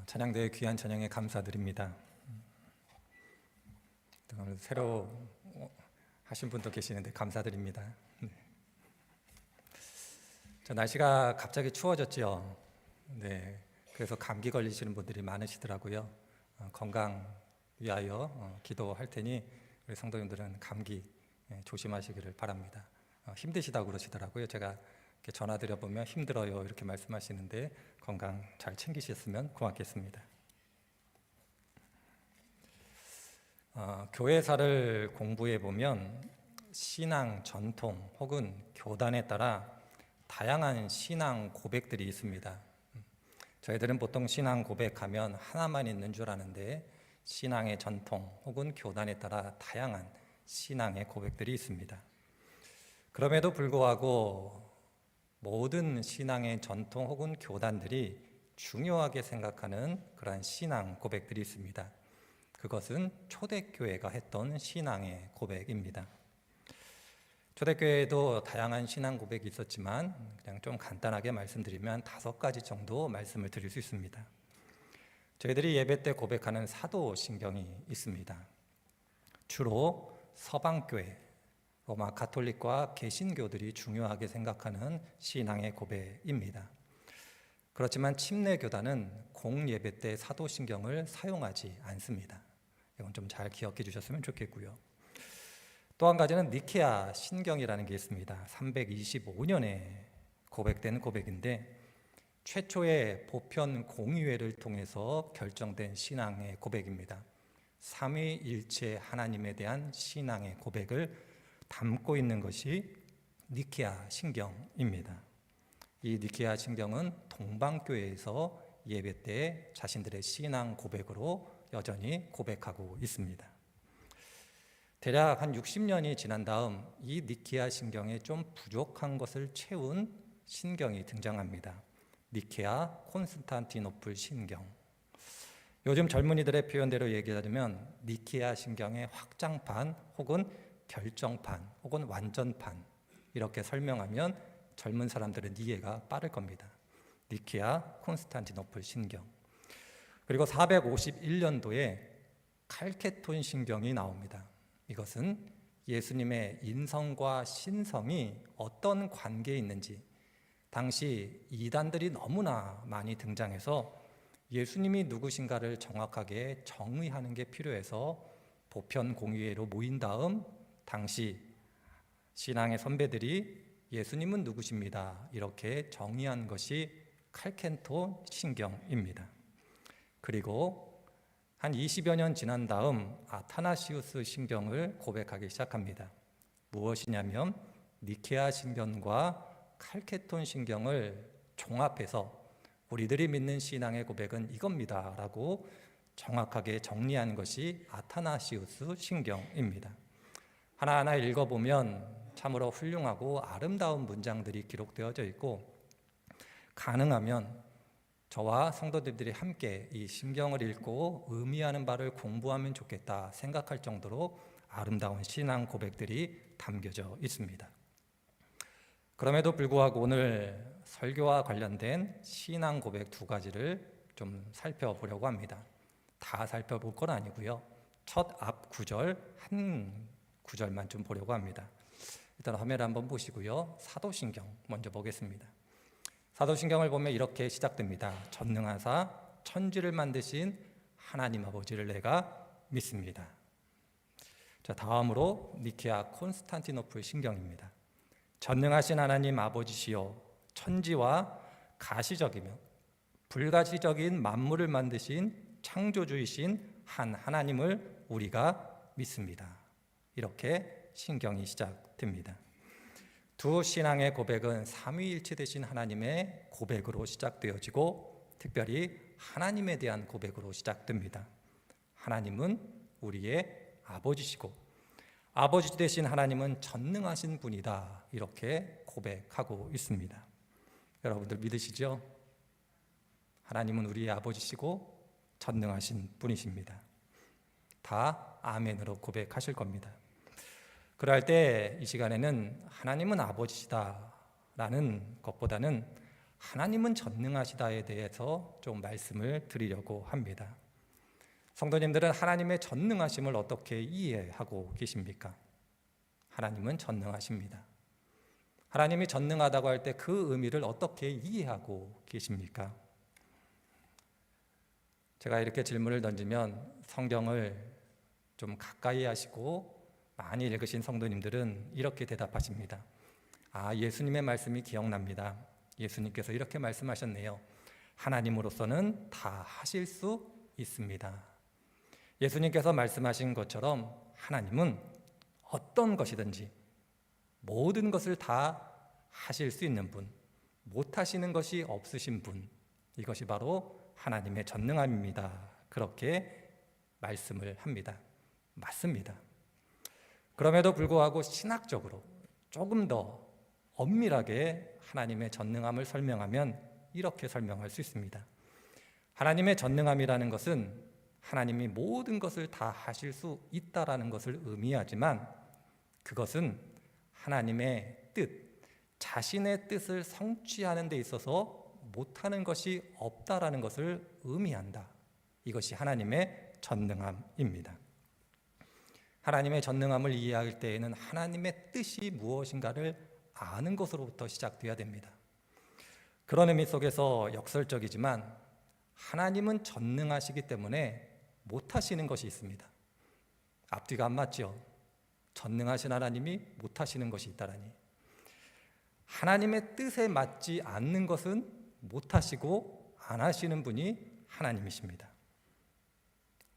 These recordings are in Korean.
찬양대회 귀한 찬양에 감사드립니다. 오늘 새로 하신 분도 계시는데 감사드립니다. 저 날씨가 갑자기 추워졌죠. 네, 그래서 감기 걸리시는 분들이 많으시더라고요. 건강 위하여 기도할 테니 우리 성도님들은 감기 조심하시기를 바랍니다. 힘드시다고 그러시더라고요. 제가 이렇게 전화드려 보면 힘들어요 이렇게 말씀하시는데 건강 잘 챙기셨으면 고맙겠습니다. 교회사를 공부해 보면 신앙 전통 혹은 교단에 따라 다양한 신앙 고백들이 있습니다. 저희들은 보통 신앙 고백하면 하나만 있는 줄 아는데 신앙의 전통 혹은 교단에 따라 다양한 신앙의 고백들이 있습니다. 그럼에도 불구하고 모든 신앙의 전통 혹은 교단들이 중요하게 생각하는 그러한 신앙 고백들이 있습니다. 그것은 초대교회가 했던 신앙의 고백입니다. 초대교회에도 다양한 신앙 고백이 있었지만 그냥 좀 간단하게 말씀드리면 5가지 정도 말씀을 드릴 수 있습니다. 저희들이 예배 때 고백하는 사도신경이 있습니다. 주로 서방교회, 로마 가톨릭과 개신교들이 중요하게 생각하는 신앙의 고백입니다. 그렇지만 침례교단은 공예배 때 사도신경을 사용하지 않습니다. 이건 좀 잘 기억해 주셨으면 좋겠고요. 또 한 가지는 니케아 신경이라는 게 있습니다. 325년에 고백된 고백인데 최초의 보편 공의회를 통해서 결정된 신앙의 고백입니다. 삼위일체 하나님에 대한 신앙의 고백을 담고 있는 것이 니케아 신경입니다. 이 니케아 신경은 동방교회에서 예배 때 자신들의 신앙 고백으로 여전히 고백하고 있습니다. 대략 한 60년이 지난 다음 이 니케아 신경에 좀 부족한 것을 채운 신경이 등장합니다. 니케아 콘스탄티노플 신경. 요즘 젊은이들의 표현대로 얘기하자면 니케아 신경의 확장판 혹은 결정판 혹은 완전판 이렇게 설명하면 젊은 사람들은 이해가 빠를 겁니다. 니케아 콘스탄티노플 신경. 그리고 451년도에 칼케톤 신경이 나옵니다. 이것은 예수님의 인성과 신성이 어떤 관계에 있는지 당시 이단들이 너무나 많이 등장해서 예수님이 누구신가를 정확하게 정의하는 게 필요해서 보편 공의회로 모인 다음 당시 신앙의 선배들이 예수님은 누구십니다 이렇게 정의한 것이 칼케톤 신경입니다. 그리고 한 20여 년 지난 다음 아타나시우스 신경을 고백하기 시작합니다. 무엇이냐면 니케아 신경과 칼케톤 신경을 종합해서 우리들이 믿는 신앙의 고백은 이겁니다 라고 정확하게 정리한 것이 아타나시우스 신경입니다. 하나하나 읽어보면 참으로 훌륭하고 아름다운 문장들이 기록되어져 있고 가능하면 저와 성도들이 함께 이 신경을 읽고 의미하는 바를 공부하면 좋겠다 생각할 정도로 아름다운 신앙 고백들이 담겨져 있습니다. 그럼에도 불구하고 오늘 설교와 관련된 신앙 고백 2가지를 좀 살펴보려고 합니다. 다 살펴볼 건 아니고요. 첫 앞 구절 한 구절만 좀 보려고 합니다. 일단 화면을 한번 보시고요. 사도신경 먼저 보겠습니다. 사도신경을 보면 이렇게 시작됩니다. 전능하사 천지를 만드신 하나님 아버지를 내가 믿습니다. 자, 다음으로 니케아 콘스탄티노플 신경입니다. 전능하신 하나님 아버지시여 천지와 가시적이며 불가시적인 만물을 만드신 창조주이신 한 하나님을 우리가 믿습니다. 이렇게 신경이 시작됩니다. 두 신앙의 고백은 삼위일체 되신 하나님의 고백으로 시작되어지고 특별히 하나님에 대한 고백으로 시작됩니다. 하나님은 우리의 아버지시고 아버지 되신 하나님은 전능하신 분이다 이렇게 고백하고 있습니다. 여러분들 믿으시죠? 하나님은 우리의 아버지시고 전능하신 분이십니다. 다 아멘으로 고백하실 겁니다. 그럴 때 이 시간에는 하나님은 아버지시다 라는 것보다는 하나님은 전능하시다에 대해서 좀 말씀을 드리려고 합니다. 성도님들은 하나님의 전능하심을 어떻게 이해하고 계십니까? 하나님은 전능하십니다. 하나님이 전능하다고 할 때 그 의미를 어떻게 이해하고 계십니까? 제가 이렇게 질문을 던지면 성경을 좀 가까이 하시고 많이 읽으신 성도님들은 이렇게 대답하십니다. 예수님의 말씀이 기억납니다. 예수님께서 이렇게 말씀하셨네요. 하나님으로서는 다 하실 수 있습니다. 예수님께서 말씀하신 것처럼 하나님은 어떤 것이든지 모든 것을 다 하실 수 있는 분, 못하시는 것이 없으신 분, 이것이 바로 하나님의 전능함입니다. 그렇게 말씀을 합니다. 맞습니다. 그럼에도 불구하고 신학적으로 조금 더 엄밀하게 하나님의 전능함을 설명하면 이렇게 설명할 수 있습니다. 하나님의 전능함이라는 것은 하나님이 모든 것을 다 하실 수 있다라는 것을 의미하지만 그것은 하나님의 뜻, 자신의 뜻을 성취하는 데 있어서 못하는 것이 없다라는 것을 의미한다. 이것이 하나님의 전능함입니다. 하나님의 전능함을 이해할 때에는 하나님의 뜻이 무엇인가를 아는 것으로부터 시작돼야 됩니다. 그런 의미 속에서 역설적이지만 하나님은 전능하시기 때문에 못하시는 것이 있습니다. 앞뒤가 안 맞죠? 전능하신 하나님이 못하시는 것이 있다라니. 하나님의 뜻에 맞지 않는 것은 못하시고 안 하시는 분이 하나님이십니다.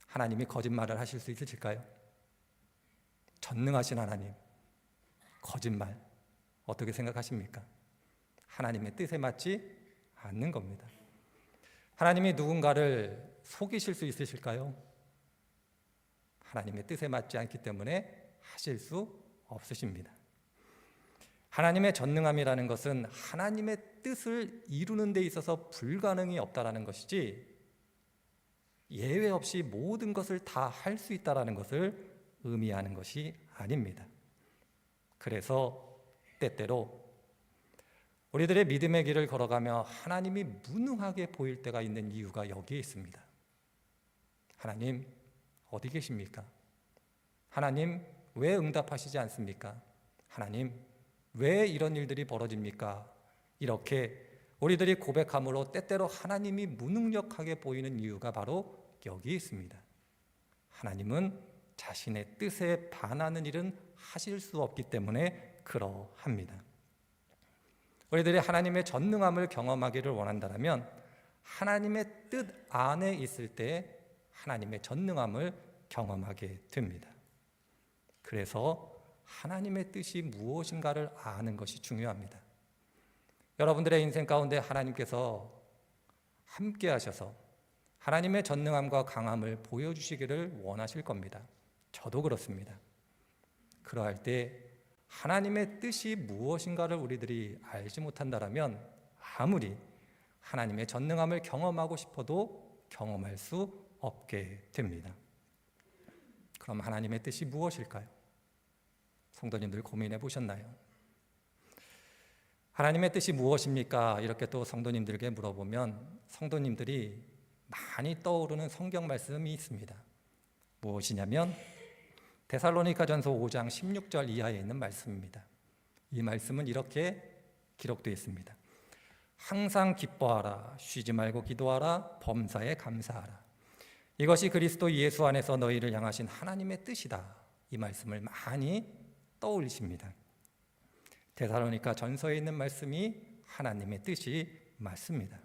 하나님이 거짓말을 하실 수 있으실까요? 전능하신 하나님, 거짓말 어떻게 생각하십니까? 하나님의 뜻에 맞지 않는 겁니다. 하나님이 누군가를 속이실 수 있으실까요? 하나님의 뜻에 맞지 않기 때문에 하실 수 없으십니다. 하나님의 전능함이라는 것은 하나님의 뜻을 이루는 데 있어서 불가능이 없다라는 것이지 예외 없이 모든 것을 다 할 수 있다라는 것을 의미하는 것이 아닙니다. 그래서 때때로 우리들의 믿음의 길을 걸어가며 하나님이 무능하게 보일 때가 있는 이유가 여기에 있습니다. 하나님 어디 계십니까? 하나님 왜 응답하시지 않습니까? 하나님 왜 이런 일들이 벌어집니까? 이렇게 우리들이 고백함으로 때때로 하나님이 무능력하게 보이는 이유가 바로 여기 있습니다. 하나님은 자신의 뜻에 반하는 일은 하실 수 없기 때문에 그러합니다. 우리들이 하나님의 전능함을 경험하기를 원한다면 하나님의 뜻 안에 있을 때 하나님의 전능함을 경험하게 됩니다. 그래서 하나님의 뜻이 무엇인가를 아는 것이 중요합니다. 여러분들의 인생 가운데 하나님께서 함께 하셔서 하나님의 전능함과 강함을 보여주시기를 원하실 겁니다. 저도 그렇습니다. 그러할 때 하나님의 뜻이 무엇인가를 우리들이 알지 못한다면 아무리 하나님의 전능함을 경험하고 싶어도 경험할 수 없게 됩니다. 그럼 하나님의 뜻이 무엇일까요? 성도님들 고민해 보셨나요? 하나님의 뜻이 무엇입니까? 이렇게 또 성도님들에게 물어보면 성도님들이 많이 떠오르는 성경 말씀이 있습니다. 무엇이냐면 데살로니가전서 5장 16절 이하에 있는 말씀입니다. 이 말씀은 이렇게 기록되어 있습니다. 항상 기뻐하라, 쉬지 말고 기도하라, 범사에 감사하라. 이것이 그리스도 예수 안에서 너희를 향하신 하나님의 뜻이다. 이 말씀을 많이 떠올리십니다. 데살로니가 전서에 있는 말씀이 하나님의 뜻이 맞습니다.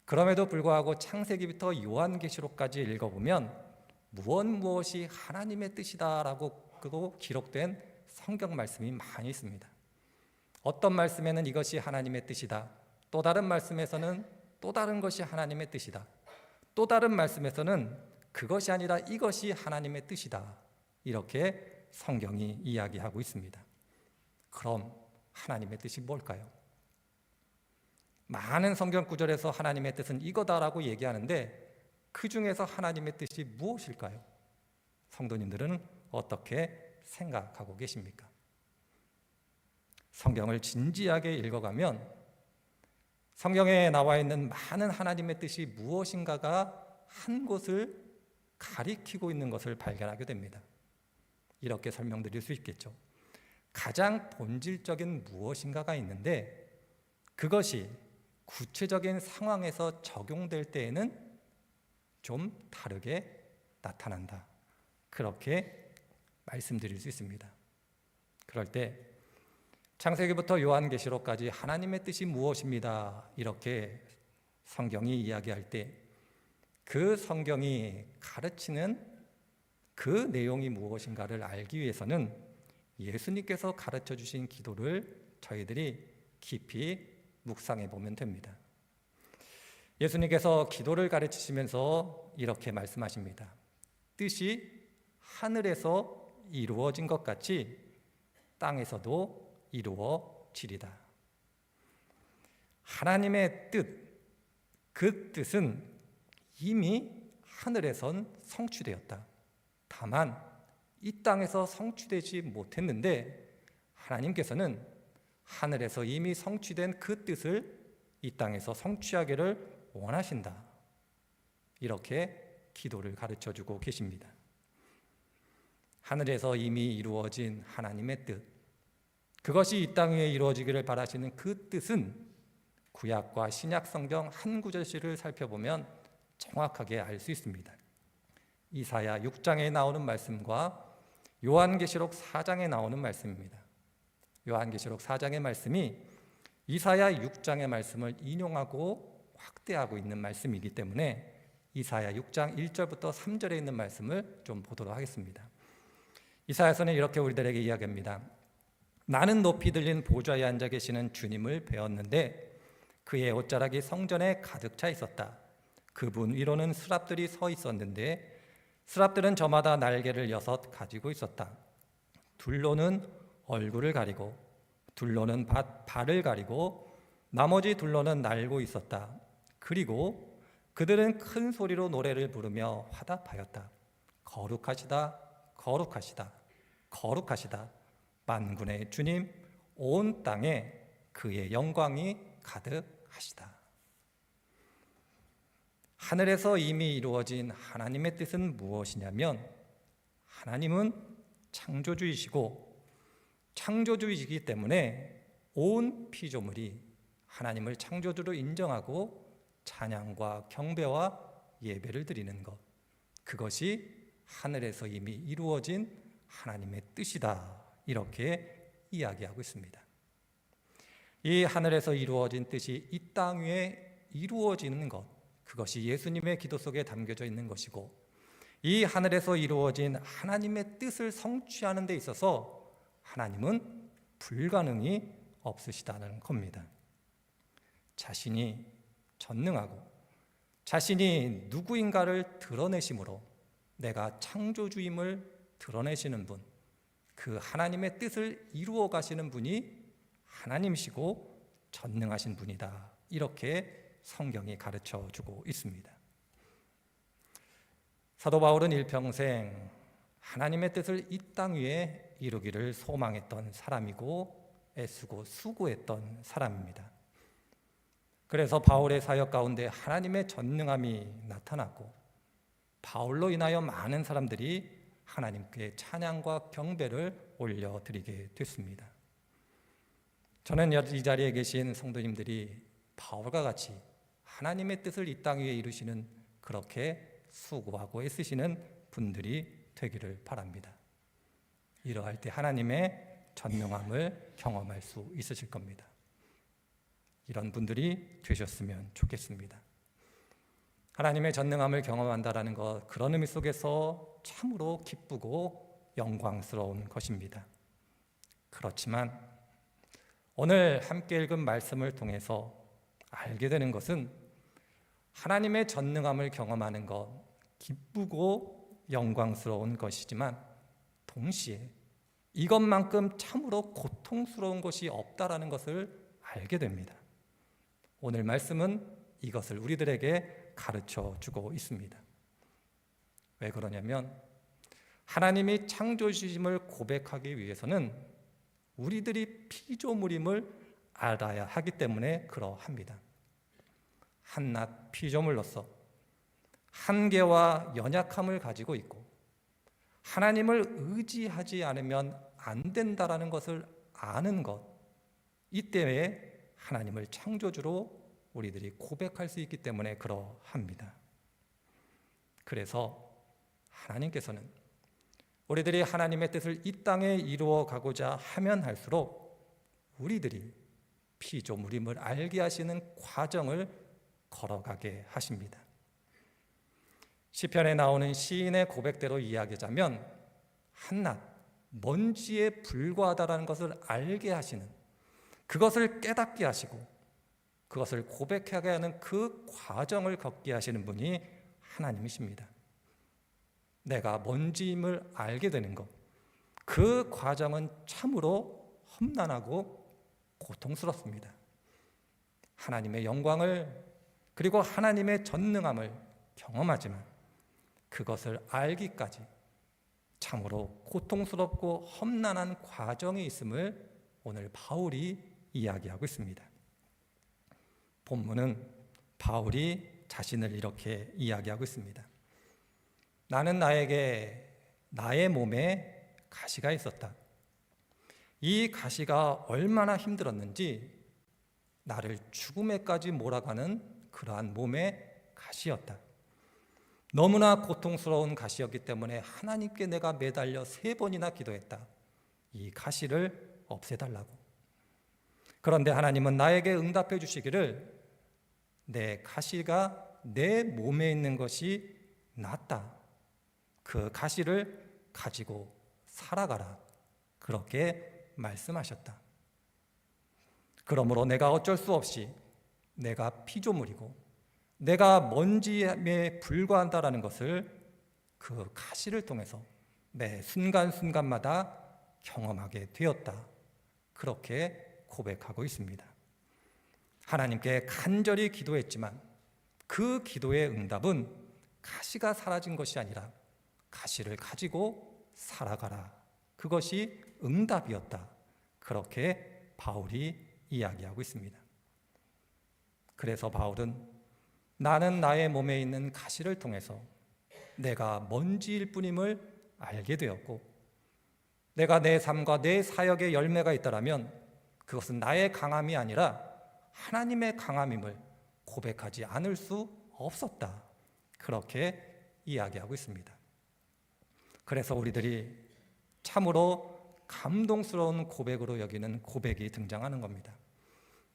그럼에도 불구하고 창세기부터 요한계시록까지 읽어보면 무엇이 하나님의 뜻이다라고 기록된 성경 말씀이 많이 있습니다. 어떤 말씀에는 이것이 하나님의 뜻이다. 또 다른 말씀에서는 또 다른 것이 하나님의 뜻이다. 또 다른 말씀에서는 그것이 아니라 이것이 하나님의 뜻이다. 이렇게 성경이 이야기하고 있습니다. 그럼 하나님의 뜻이 뭘까요? 많은 성경 구절에서 하나님의 뜻은 이거다라고 얘기하는데 그 중에서 하나님의 뜻이 무엇일까요? 성도님들은 어떻게 생각하고 계십니까? 성경을 진지하게 읽어가면 성경에 나와 있는 많은 하나님의 뜻이 무엇인가가 한 곳을 가리키고 있는 것을 발견하게 됩니다. 이렇게 설명드릴 수 있겠죠. 가장 본질적인 무엇인가가 있는데 그것이 구체적인 상황에서 적용될 때에는 좀 다르게 나타난다. 그렇게 말씀드릴 수 있습니다. 그럴 때 창세기부터 요한계시록까지 하나님의 뜻이 무엇입니다. 이렇게 성경이 이야기할 때 그 성경이 가르치는 그 내용이 무엇인가를 알기 위해서는 예수님께서 가르쳐 주신 기도를 저희들이 깊이 묵상해 보면 됩니다. 예수님께서 기도를 가르치시면서 이렇게 말씀하십니다. 뜻이 하늘에서 이루어진 것 같이 땅에서도 이루어지리다. 하나님의 뜻, 그 뜻은 이미 하늘에선 성취되었다. 다만 이 땅에서 성취되지 못했는데 하나님께서는 하늘에서 이미 성취된 그 뜻을 이 땅에서 성취하기를 원하신다. 이렇게 기도를 가르쳐주고 계십니다. 하늘에서 이미 이루어진 하나님의 뜻, 그것이 이 땅 위에 이루어지기를 바라시는 그 뜻은 구약과 신약 성경 한 구절씩을 살펴보면 정확하게 알 수 있습니다. 이사야 6장에 나오는 말씀과 요한계시록 4장에 나오는 말씀입니다. 요한계시록 4장의 말씀이 이사야 6장의 말씀을 인용하고 확대하고 있는 말씀이기 때문에 이사야 6장 1절부터 3절에 있는 말씀을 좀 보도록 하겠습니다. 이사야서는 이렇게 우리들에게 이야기합니다. 나는 높이 들린 보좌에 앉아 계시는 주님을 배웠는데 그의 옷자락이 성전에 가득 차 있었다. 그분 위로는 스랍들이 서 있었는데 스랍들은 저마다 날개를 6 가지고 있었다. 둘로는 얼굴을 가리고 둘로는 발을 가리고 나머지 둘로는 날고 있었다. 그리고 그들은 큰 소리로 노래를 부르며 화답하였다. 거룩하시다, 거룩하시다, 거룩하시다. 만군의 주님, 온 땅에 그의 영광이 가득하시다. 하늘에서 이미 이루어진 하나님의 뜻은 무엇이냐면 하나님은 창조주이시고 창조주이시기 때문에 온 피조물이 하나님을 창조주로 인정하고 찬양과 경배와 예배를 드리는 것, 그것이 하늘에서 이미 이루어진 하나님의 뜻이다. 이렇게 이야기하고 있습니다. 이 하늘에서 이루어진 뜻이 이 땅 위에 이루어지는 것, 그것이 예수님의 기도 속에 담겨져 있는 것이고 이 하늘에서 이루어진 하나님의 뜻을 성취하는 데 있어서 하나님은 불가능이 없으시다는 겁니다. 자신이 전능하고 자신이 누구인가를 드러내심으로 내가 창조주임을 드러내시는 분, 그 하나님의 뜻을 이루어 가시는 분이 하나님이시고 전능하신 분이다. 이렇게 성경이 가르쳐주고 있습니다. 사도 바울은 일평생 하나님의 뜻을 이 땅 위에 이루기를 소망했던 사람이고 애쓰고 수고했던 사람입니다. 그래서 바울의 사역 가운데 하나님의 전능함이 나타났고 바울로 인하여 많은 사람들이 하나님께 찬양과 경배를 올려드리게 됐습니다. 저는 이 자리에 계신 성도님들이 바울과 같이 하나님의 뜻을 이 땅 위에 이루시는 그렇게 수고하고 애쓰시는 분들이 되기를 바랍니다. 이러할 때 하나님의 전능함을 경험할 수 있으실 겁니다. 이런 분들이 되셨으면 좋겠습니다. 하나님의 전능함을 경험한다라는 것, 그런 의미 속에서 참으로 기쁘고 영광스러운 것입니다. 그렇지만 오늘 함께 읽은 말씀을 통해서 알게 되는 것은 하나님의 전능함을 경험하는 것, 기쁘고 영광스러운 것이지만 동시에 이것만큼 참으로 고통스러운 것이 없다라는 것을 알게 됩니다. 오늘 말씀은 이것을 우리들에게 가르쳐 주고 있습니다. 왜 그러냐면 하나님이 창조주심을 고백하기 위해서는 우리들이 피조물임을 알아야 하기 때문에 그러합니다. 한낱 피조물로서 한계와 연약함을 가지고 있고 하나님을 의지하지 않으면 안 된다라는 것을 아는 것, 이때에 하나님을 창조주로 우리들이 고백할 수 있기 때문에 그러합니다. 그래서 하나님께서는 우리들이 하나님의 뜻을 이 땅에 이루어 가고자 하면 할수록 우리들이 피조물임을 알게 하시는 과정을 걸어가게 하십니다. 시편에 나오는 시인의 고백대로 이야기하자면 한낱 먼지에 불과하다는 것을 알게 하시는, 그것을 깨닫게 하시고 그것을 고백하게 하는 그 과정을 걷게 하시는 분이 하나님이십니다. 내가 먼지임을 알게 되는 것, 그 과정은 참으로 험난하고 고통스럽습니다. 하나님의 영광을 그리고 하나님의 전능함을 경험하지만 그것을 알기까지 참으로 고통스럽고 험난한 과정이 있음을 오늘 바울이 이야기하고 있습니다. 본문은 바울이 자신을 이렇게 이야기하고 있습니다. 나는 나의 몸에 가시가 있었다. 이 가시가 얼마나 힘들었는지 나를 죽음에까지 몰아가는 그러한 몸의 가시였다. 너무나 고통스러운 가시였기 때문에 하나님께 내가 매달려 3번이나 기도했다. 이 가시를 없애달라고. 그런데 하나님은 나에게 응답해 주시기를 내 가시가 내 몸에 있는 것이 낫다. 그 가시를 가지고 살아가라. 그렇게 말씀하셨다. 그러므로 내가 어쩔 수 없이 내가 피조물이고 내가 먼지에 불과한다라는 것을 그 가시를 통해서 매 순간순간마다 경험하게 되었다. 그렇게 고백하고 있습니다. 하나님께 간절히 기도했지만 그 기도의 응답은 가시가 사라진 것이 아니라 가시를 가지고 살아가라. 그것이 응답이었다. 그렇게 바울이 이야기하고 있습니다. 그래서 바울은 나는 나의 몸에 있는 가시를 통해서 내가 먼지일 뿐임을 알게 되었고 내가 내 삶과 내 사역의 열매가 있다면 그것은 나의 강함이 아니라 하나님의 강함임을 고백하지 않을 수 없었다. 그렇게 이야기하고 있습니다. 그래서 우리들이 참으로 감동스러운 고백으로 여기는 고백이 등장하는 겁니다.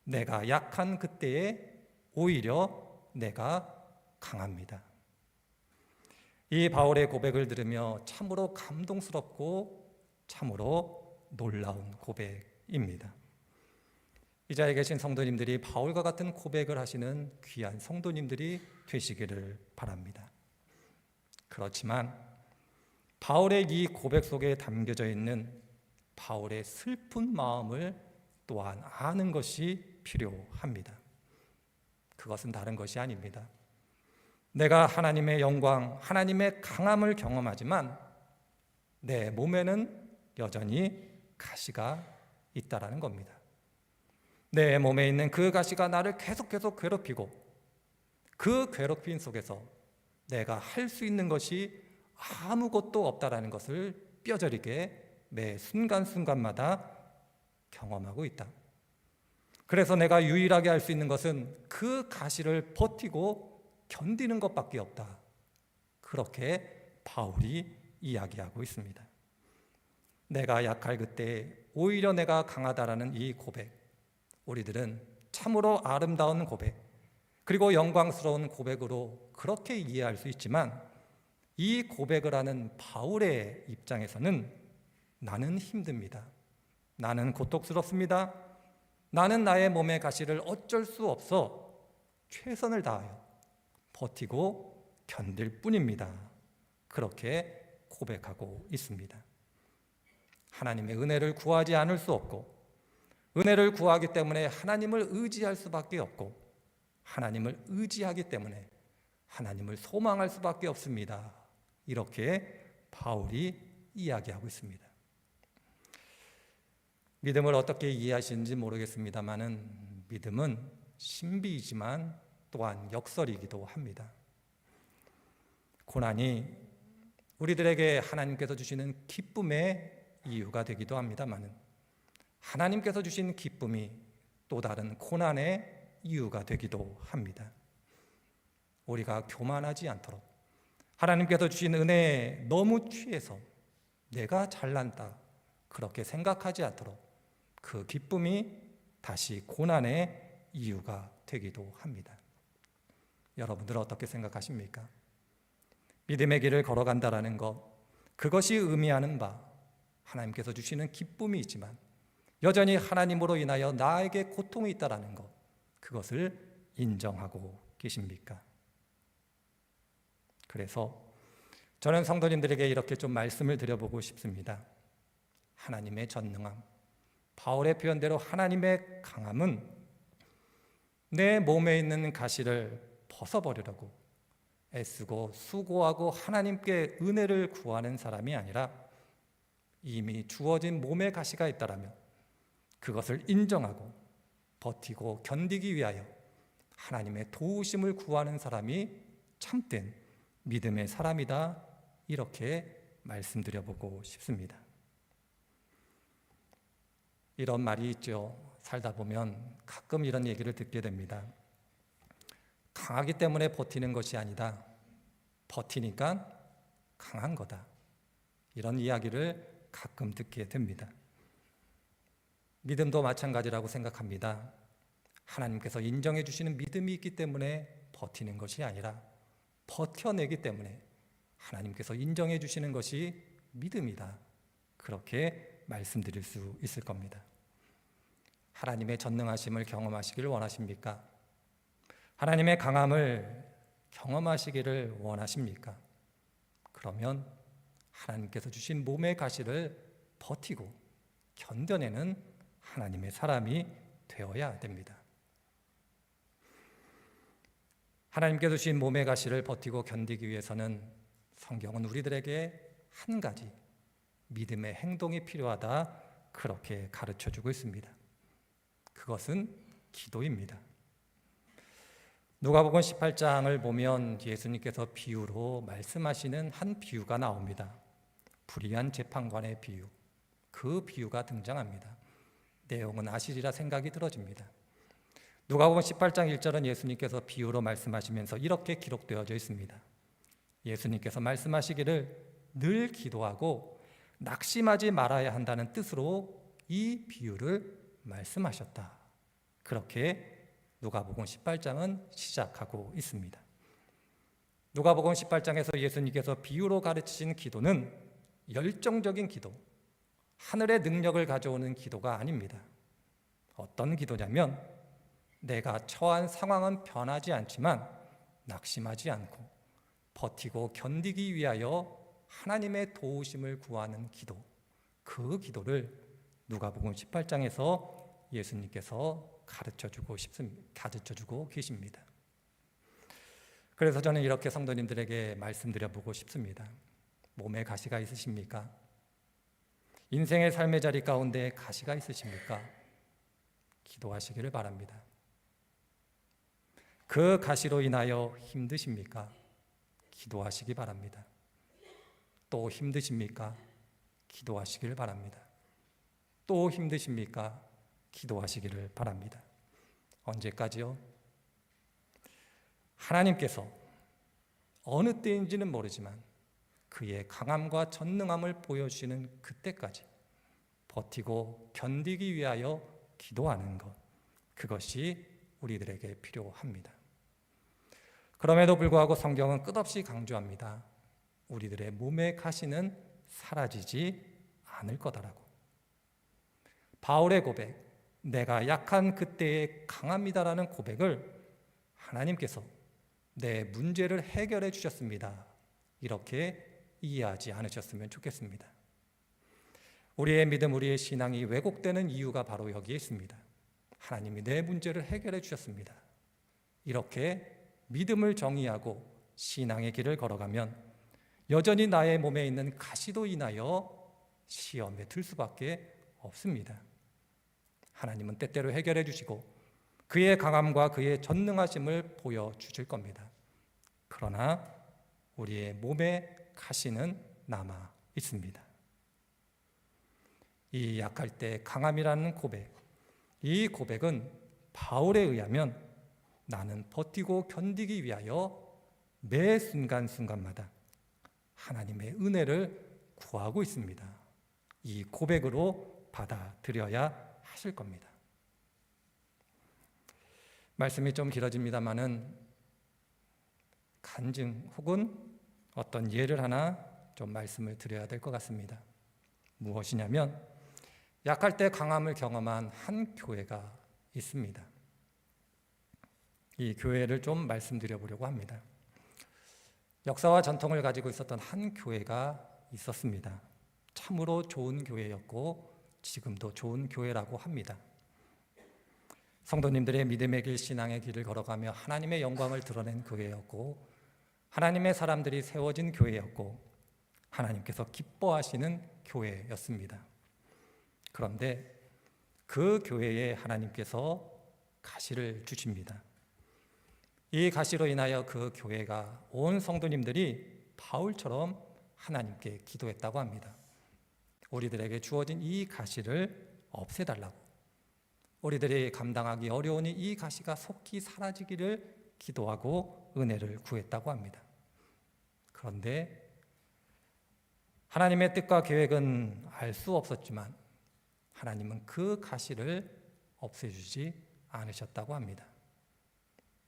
내가 약한 그때에 오히려 내가 강합니다. 이 바울의 고백을 들으며 참으로 감동스럽고 참으로 놀라운 고백입니다. 이 자리에 계신 성도님들이 바울과 같은 고백을 하시는 귀한 성도님들이 되시기를 바랍니다. 그렇지만 바울의 이 고백 속에 담겨져 있는 바울의 슬픈 마음을 또한 아는 것이 필요합니다. 그것은 다른 것이 아닙니다. 내가 하나님의 영광, 하나님의 강함을 경험하지만 내 몸에는 여전히 가시가 있다라는 겁니다. 내 몸에 있는 그 가시가 나를 계속 괴롭히고 그 괴롭힘 속에서 내가 할 수 있는 것이 아무것도 없다라는 것을 뼈저리게 매 순간순간마다 경험하고 있다. 그래서 내가 유일하게 할 수 있는 것은 그 가시를 버티고 견디는 것밖에 없다. 그렇게 바울이 이야기하고 있습니다. 내가 약할 그때 오히려 내가 강하다라는 이 고백, 우리들은 참으로 아름다운 고백, 그리고 영광스러운 고백으로 그렇게 이해할 수 있지만 이 고백을 하는 바울의 입장에서는 나는 힘듭니다. 나는 고통스럽습니다. 나는 나의 몸의 가시를 어쩔 수 없어 최선을 다하여 버티고 견딜 뿐입니다. 그렇게 고백하고 있습니다. 하나님의 은혜를 구하지 않을 수 없고 은혜를 구하기 때문에 하나님을 의지할 수밖에 없고 하나님을 의지하기 때문에 하나님을 소망할 수밖에 없습니다. 이렇게 바울이 이야기하고 있습니다. 믿음을 어떻게 이해하시는지 모르겠습니다만은 믿음은 신비이지만 또한 역설이기도 합니다. 고난이 우리들에게 하나님께서 주시는 기쁨의 이유가 되기도 합니다만 하나님께서 주신 기쁨이 또 다른 고난의 이유가 되기도 합니다. 우리가 교만하지 않도록 하나님께서 주신 은혜에 너무 취해서 내가 잘난다 그렇게 생각하지 않도록 그 기쁨이 다시 고난의 이유가 되기도 합니다. 여러분들은 어떻게 생각하십니까? 믿음의 길을 걸어간다라는 것, 그것이 의미하는 바 하나님께서 주시는 기쁨이 있지만 여전히 하나님으로 인하여 나에게 고통이 있다라는 것, 그것을 인정하고 계십니까? 그래서 저는 성도님들에게 이렇게 좀 말씀을 드려보고 싶습니다. 하나님의 전능함, 바울의 표현대로 하나님의 강함은 내 몸에 있는 가시를 벗어버리려고 애쓰고 수고하고 하나님께 은혜를 구하는 사람이 아니라 이미 주어진 몸에 가시가 있다라면 그것을 인정하고 버티고 견디기 위하여 하나님의 도우심을 구하는 사람이 참된 믿음의 사람이다, 이렇게 말씀드려보고 싶습니다. 이런 말이 있죠. 살다 보면 가끔 이런 얘기를 듣게 됩니다. 강하기 때문에 버티는 것이 아니다. 버티니까 강한 거다. 이런 이야기를 가끔 듣게 됩니다. 믿음도 마찬가지라고 생각합니다. 하나님께서 인정해 주시는 믿음이 있기 때문에 버티는 것이 아니라 버텨내기 때문에 하나님께서 인정해 주시는 것이 믿음이다. 그렇게 말씀드릴 수 있을 겁니다. 하나님의 전능하심을 경험하시기를 원하십니까? 하나님의 강함을 경험하시기를 원하십니까? 그러면 하나님께서 주신 몸의 가시를 버티고 견뎌내는 하나님의 사람이 되어야 됩니다. 하나님께서 주신 몸의 가시를 버티고 견디기 위해서는 성경은 우리들에게 한 가지 믿음의 행동이 필요하다, 그렇게 가르쳐주고 있습니다. 그것은 기도입니다. 누가복음 18장을 보면 예수님께서 비유로 말씀하시는 한 비유가 나옵니다. 불의한 재판관의 비유. 그 비유가 등장합니다. 내용은 아시리라 생각이 들어집니다. 누가복음 18장 1절은 예수님께서 비유로 말씀하시면서 이렇게 기록되어져 있습니다. 예수님께서 말씀하시기를 늘 기도하고 낙심하지 말아야 한다는 뜻으로 이 비유를 말씀하셨다. 그렇게 누가복음 18장은 시작하고 있습니다. 누가복음 18장에서 예수님께서 비유로 가르치신 기도는 열정적인 기도, 하늘의 능력을 가져오는 기도가 아닙니다. 어떤 기도냐면 내가 처한 상황은 변하지 않지만 낙심하지 않고 버티고 견디기 위하여 하나님의 도우심을 구하는 기도, 그 기도를 누가복음 18장에서 예수님께서 가르쳐주고 계십니다. 그래서 저는 이렇게 성도님들에게 말씀드려보고 싶습니다. 몸에 가시가 있으십니까? 인생의 삶의 자리 가운데 가시가 있으십니까? 기도하시기를 바랍니다. 그 가시로 인하여 힘드십니까? 기도하시기 바랍니다. 또 힘드십니까? 기도하시기를 바랍니다. 또 힘드십니까? 기도하시기를 바랍니다. 언제까지요? 하나님께서 어느 때인지는 모르지만 그의 강함과 전능함을 보여주시는 그때까지 버티고 견디기 위하여 기도하는 것, 그것이 우리들에게 필요합니다. 그럼에도 불구하고 성경은 끝없이 강조합니다. 우리들의 몸의 가시는 사라지지 않을 거다라고. 바울의 고백, 내가 약한 그때에 강합니다라는 고백을 하나님께서 내 문제를 해결해 주셨습니다, 이렇게 이해하지 않으셨으면 좋겠습니다. 우리의 믿음, 우리의 신앙이 왜곡되는 이유가 바로 여기에 있습니다. 하나님이 내 문제를 해결해 주셨습니다, 이렇게 믿음을 정의하고 신앙의 길을 걸어가면 여전히 나의 몸에 있는 가시도 인하여 시험에 들 수밖에 없습니다. 하나님은 때때로 해결해 주시고 그의 강함과 그의 전능하심을 보여주실 겁니다. 그러나 우리의 몸에 가시는 남아 있습니다. 이 약할 때 강함이라는 고백, 이 고백은 바울에 의하면 나는 버티고 견디기 위하여 매 순간순간마다 하나님의 은혜를 구하고 있습니다. 이 고백으로 받아들여야 하실 겁니다. 말씀이 좀 길어집니다마는 간증 혹은 어떤 예를 하나 좀 말씀을 드려야 될 것 같습니다. 무엇이냐면 약할 때 강함을 경험한 한 교회가 있습니다. 이 교회를 좀 말씀드려 보려고 합니다. 역사와 전통을 가지고 있었던 한 교회가 있었습니다. 참으로 좋은 교회였고 지금도 좋은 교회라고 합니다. 성도님들의 믿음의 길, 신앙의 길을 걸어가며 하나님의 영광을 드러낸 교회였고 하나님의 사람들이 세워진 교회였고 하나님께서 기뻐하시는 교회였습니다. 그런데 그 교회에 하나님께서 가시를 주십니다. 이 가시로 인하여 그 교회가 온 성도님들이 바울처럼 하나님께 기도했다고 합니다. 우리들에게 주어진 이 가시를 없애달라고, 우리들이 감당하기 어려우니 이 가시가 속히 사라지기를 기도하고 은혜를 구했다고 합니다. 그런데 하나님의 뜻과 계획은 알 수 없었지만 하나님은 그 가시를 없애주지 않으셨다고 합니다.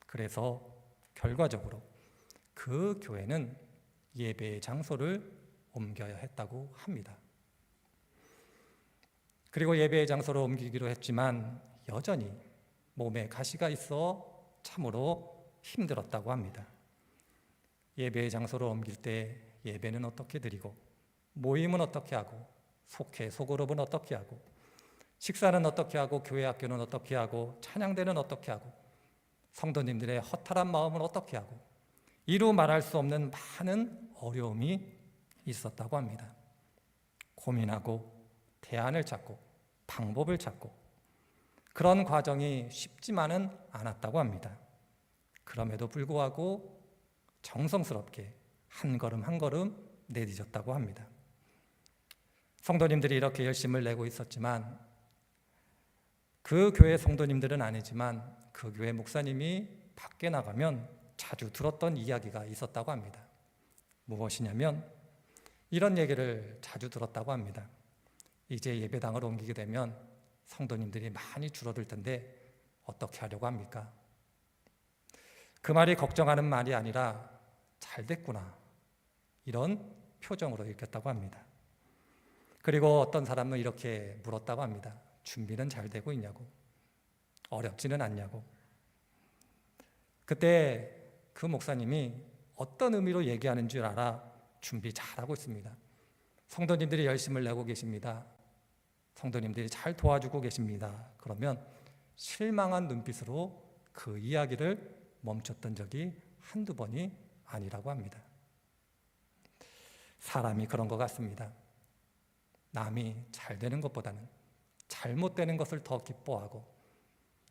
그래서 결과적으로 그 교회는 예배의 장소를 옮겨야 했다고 합니다. 그리고 예배의 장소를 옮기기로 했지만 여전히 몸에 가시가 있어 참으로 힘들었다고 합니다. 예배의 장소를 옮길 때 예배는 어떻게 드리고 모임은 어떻게 하고 속회, 소그룹은 어떻게 하고 식사는 어떻게 하고 교회 학교는 어떻게 하고 찬양대는 어떻게 하고 성도님들의 허탈한 마음은 어떻게 하고 이루 말할 수 없는 많은 어려움이 있었다고 합니다. 고민하고 대안을 찾고 방법을 찾고 그런 과정이 쉽지만은 않았다고 합니다. 그럼에도 불구하고 정성스럽게 한 걸음 한 걸음 내디뎠다고 합니다. 성도님들이 이렇게 열심을 내고 있었지만 그 교회 성도님들은 아니지만 그 교회 목사님이 밖에 나가면 자주 들었던 이야기가 있었다고 합니다. 무엇이냐면 이런 얘기를 자주 들었다고 합니다. 이제 예배당을 옮기게 되면 성도님들이 많이 줄어들 텐데 어떻게 하려고 합니까? 그 말이 걱정하는 말이 아니라 잘 됐구나 이런 표정으로 읽혔다고 합니다. 그리고 어떤 사람은 이렇게 물었다고 합니다. 준비는 잘 되고 있냐고, 어렵지는 않냐고. 그때 그 목사님이 어떤 의미로 얘기하는 줄 알아 준비 잘하고 있습니다. 성도님들이 열심을 내고 계십니다. 성도님들이 잘 도와주고 계십니다. 그러면 실망한 눈빛으로 그 이야기를 멈췄던 적이 한두 번이 아니라고 합니다. 사람이 그런 것 같습니다. 남이 잘 되는 것보다는 잘못되는 것을 더 기뻐하고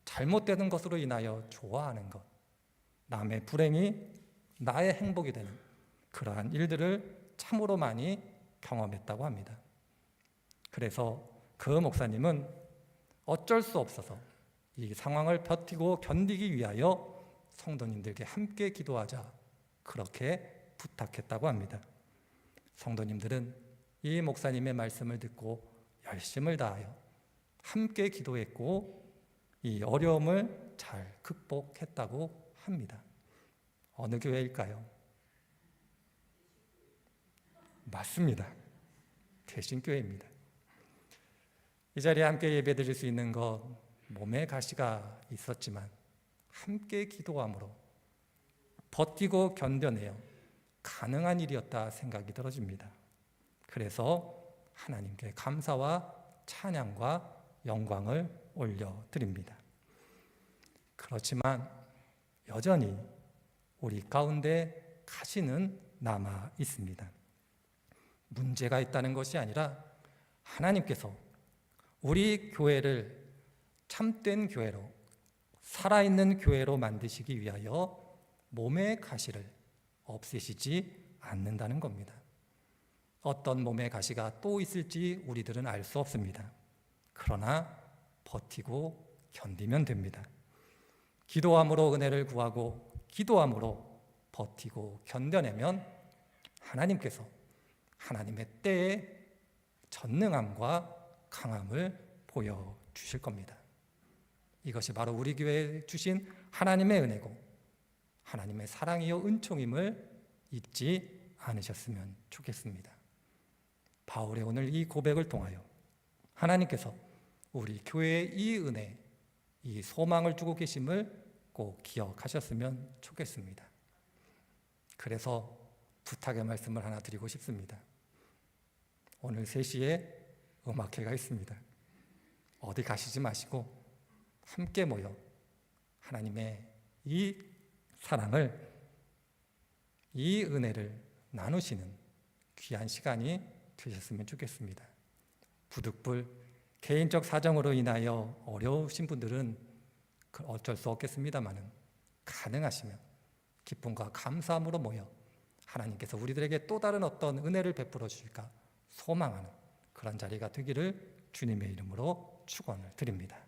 잘못되는 것으로 인하여 좋아하는 것, 남의 불행이 나의 행복이 되는 그러한 일들을 참으로 많이 경험했다고 합니다. 그래서 그 목사님은 어쩔 수 없어서 이 상황을 버티고 견디기 위하여 성도님들께 함께 기도하자 그렇게 부탁했다고 합니다. 성도님들은 이 목사님의 말씀을 듣고 열심을 다하여 함께 기도했고 이 어려움을 잘 극복했다고 합니다. 어느 교회일까요? 맞습니다. 개신교회입니다. 이 자리에 함께 예배드릴 수 있는 것, 몸에 가시가 있었지만 함께 기도함으로 버티고 견뎌내어 가능한 일이었다 생각이 들어집니다. 그래서 하나님께 감사와 찬양과 영광을 올려드립니다. 그렇지만 여전히 우리 가운데 가시는 남아 있습니다. 문제가 있다는 것이 아니라 하나님께서 우리 교회를 참된 교회로 살아있는 교회로 만드시기 위하여 몸의 가시를 없애시지 않는다는 겁니다. 어떤 몸의 가시가 또 있을지 우리들은 알 수 없습니다. 그러나 버티고 견디면 됩니다. 기도함으로 은혜를 구하고 기도함으로 버티고 견뎌내면 하나님께서 하나님의 때에 전능함과 강함을 보여주실 겁니다. 이것이 바로 우리 교회에 주신 하나님의 은혜고 하나님의 사랑이요 은총임을 잊지 않으셨으면 좋겠습니다. 바울의 오늘 이 고백을 통하여 하나님께서 우리 교회에 이 은혜, 이 소망을 주고 계심을 꼭 기억하셨으면 좋겠습니다. 그래서 부탁의 말씀을 하나 드리고 싶습니다. 오늘 3시에 음악회가 있습니다. 어디 가시지 마시고 함께 모여 하나님의 이 사랑을, 이 은혜를 나누시는 귀한 시간이 되셨으면 좋겠습니다. 부득불 개인적 사정으로 인하여 어려우신 분들은 어쩔 수 없겠습니다마는 가능하시면 기쁨과 감사함으로 모여 하나님께서 우리들에게 또 다른 어떤 은혜를 베풀어 주실까 소망하는 그런 자리가 되기를 주님의 이름으로 축원을 드립니다.